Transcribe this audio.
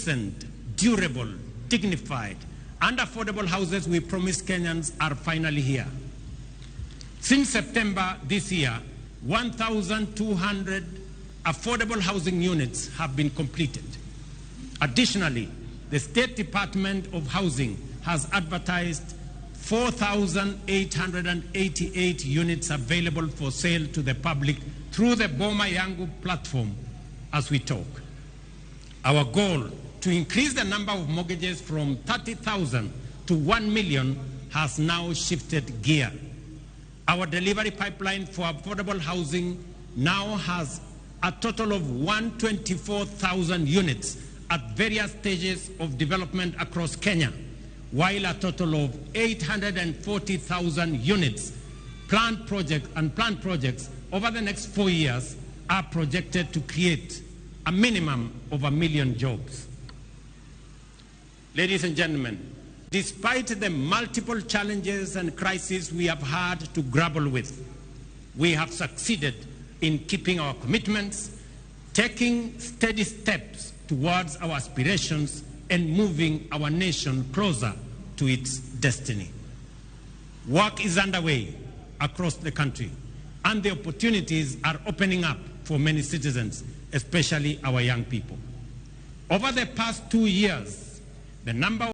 decent, durable, dignified, and affordable houses we promised Kenyans are finally here. Since September this year, 1,200 affordable housing units have been completed. Additionally, the State Department of Housing has advertised 4,888 units available for sale to the public through the Boma Yangu platform as we talk. Our goal to increase the number of mortgages from 30,000 to 1 million has now shifted gear. Our delivery pipeline for affordable housing now has a total of 124,000 units at various stages of development across Kenya, while a total of 840,000 units planned projects over the next 4 years are projected to create a minimum of 1 million jobs. Ladies and gentlemen, despite the multiple challenges and crises we have had to grapple with, we have succeeded in keeping our commitments, taking steady steps towards our aspirations, and moving our nation closer to its destiny. Work is underway across the country, and the opportunities are opening up for many citizens, especially our young people. Over the past 2 years, the number